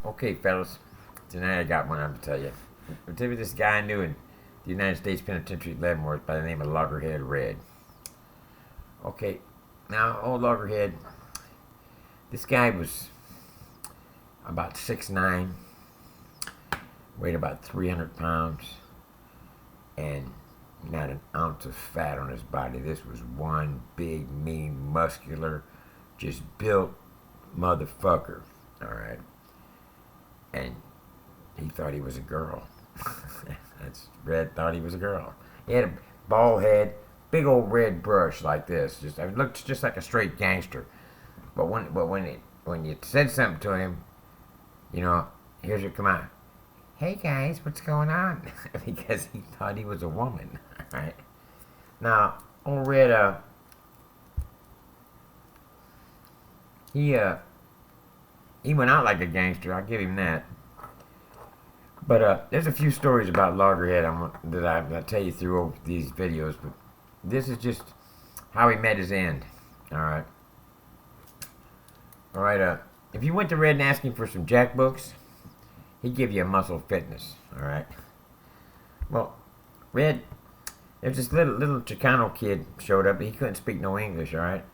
Okay, fellas, tonight I got one I'm to tell you. I'll tell you this guy I knew in the United States Penitentiary at Leavenworth by the name of Loggerhead Red. Okay, now, old Loggerhead, this guy was about 6'9", weighed about 300 pounds, and not an ounce of fat on his body. This was one big, mean, muscular, just built motherfucker, alright? And he thought he was a girl. That's Red thought he was a girl. He had a bald head, big old red brush like this. It looked just like a straight gangster. But when you said something to him, here's it come out. Hey guys, what's going on? Because he thought he was a woman, right? Now, old Red, he went out like a gangster. I'll give him that. But there's a few stories about Loggerhead that I'll tell you through these videos. But this is just how he met his end. All right. All right. If you went to Red and asked him for some jack books, he'd give you a muscle fitness. All right. Well, Red, there's this little Chicano kid showed up. He couldn't speak no English. All right.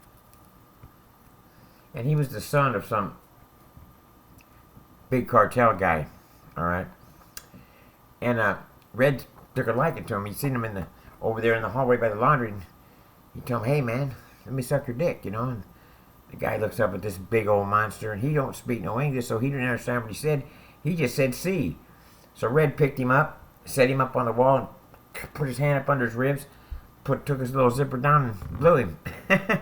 And he was the son of some big cartel guy. All right. And Red took a liking to him. He seen him over there in the hallway by the laundry, and he told him, "Hey man, let me suck your dick," And the guy looks up at this big old monster, and he don't speak no English, so he didn't understand what he said. He just said "see." So Red picked him up, set him up on the wall, and put his hand up under his ribs, took his little zipper down and blew him. The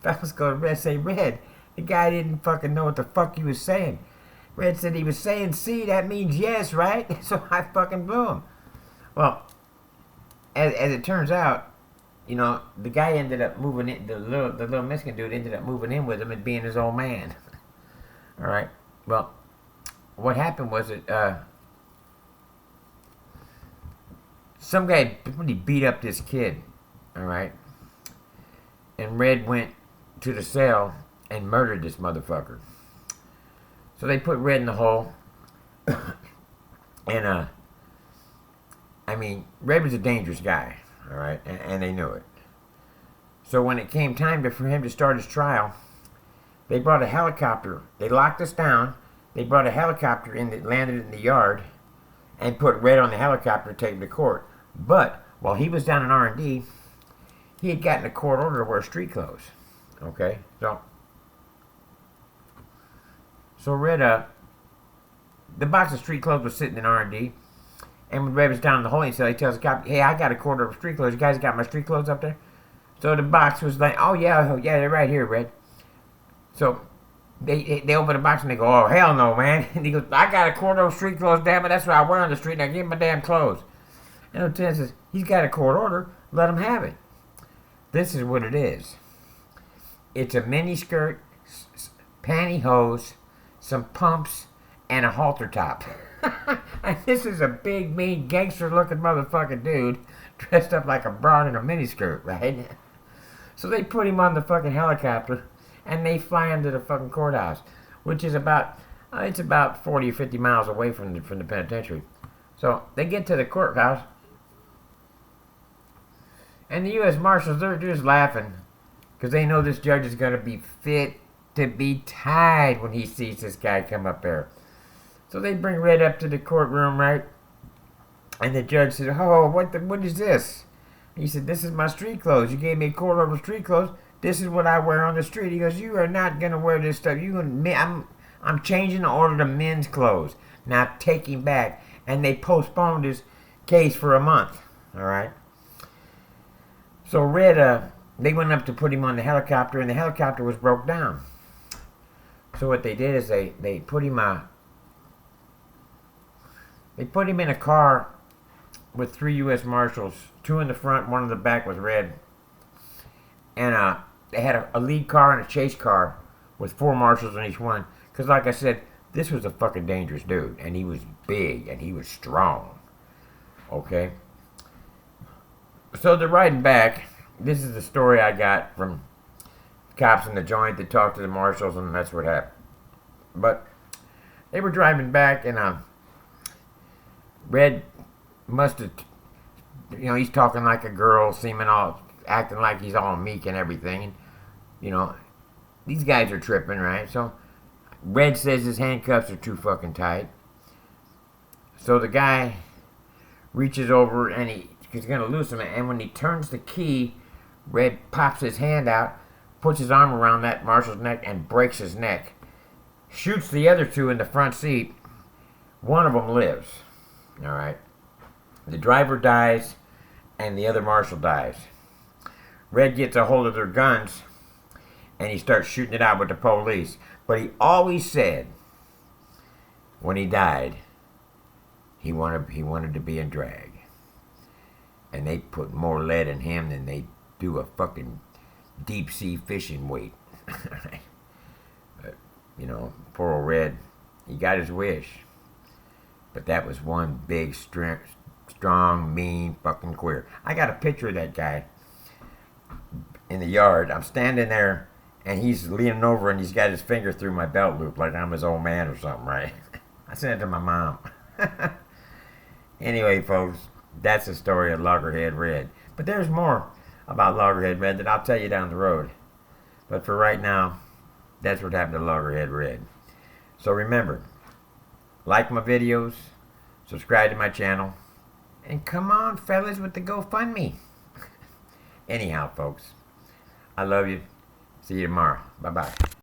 fellas go to Red, say, "Red, the guy didn't fucking know what the fuck he was saying." Red said he was saying "see," that means yes, right? So I fucking blew him. Well, as it turns out, the guy ended up moving in. The little Mexican dude ended up moving in with him and being his old man. All right. Well, what happened was that some guy really beat up this kid. All right. And Red went to the cell and murdered this motherfucker. So they put Red in the hole. And, Red was a dangerous guy, all right? And they knew it. So when it came time for him to start his trial, they brought a helicopter. They locked us down. They brought a helicopter in that landed in the yard and put Red on the helicopter to take him to court. But while he was down in R&D, he had gotten a court order to wear street clothes, okay? So Red, the box of street clothes was sitting in R&D, and when Red was down in the holding cell, he tells the cop, "Hey, I got a quarter of street clothes. You guys got my street clothes up there?" So the box was like, "Oh yeah, they're right here, Red." So they open the box and they go, "Oh hell no, man!" And he goes, "I got a quarter of street clothes, damn it. That's what I wear on the street. Now give me my damn clothes." And the lieutenant says, "He's got a court order. Let him have it." This is what it is. It's a mini skirt, pantyhose, some pumps, and a halter top. And this is a big, mean, gangster-looking motherfucking dude dressed up like a broad in a miniskirt, right? So they put him on the fucking helicopter, and they fly him to the fucking courthouse, which is about 40 or 50 miles away from the penitentiary. So they get to the courthouse, and the U.S. Marshals, they're just laughing, because they know this judge is going to be fit to be tied when he sees this guy come up there. So they bring Red up to the courtroom, right? And the judge said, "Oh, what is this?" He said, "This is my street clothes. You gave me a quarter of street clothes. This is what I wear on the street." He goes, "You are not gonna wear this stuff. I'm changing the order to men's clothes. Now take him back." And they postponed his case for a month. All right. So Red, they went up to put him on the helicopter, and the helicopter was broke down. So what they did is they put him in a car with 3 U.S. Marshals, 2 in the front, 1 in the back with Red. And they had a lead car and a chase car with 4 Marshals in each one. Because like I said, this was a fucking dangerous dude. And he was big and he was strong. Okay? So they're riding back. This is the story I got from cops in the joint that talked to the marshals, and that's what happened. But They were driving back, and Red must have, he's talking like a girl, acting like he's all meek and everything. And, these guys are tripping, right? So Red says his handcuffs are too fucking tight. So the guy reaches over and he's going to loosen them. And when he turns the key, Red pops his hand out, puts his arm around that marshal's neck and breaks his neck. Shoots the other two in the front seat. One of them lives. All right. The driver dies and the other marshal dies. Red gets a hold of their guns and he starts shooting it out with the police. But he always said, when he died, he wanted to be in drag. And they put more lead in him than they do a fucking deep sea fishing weight. But, poor old Red, he got his wish. But that was one big, strong, mean fucking queer. I got a picture of that guy in the yard. I'm standing there, and he's leaning over, and he's got his finger through my belt loop like I'm his old man or something, right? I sent it to my mom. Anyway, folks, that's the story of Loggerhead Red. But there's more about Loggerhead Red that I'll tell you down the road. But for right now, that's what happened to Loggerhead Red. So remember, like my videos, subscribe to my channel, and come on, fellas, with the GoFundMe. Anyhow, folks, I love you. See you tomorrow. Bye-bye.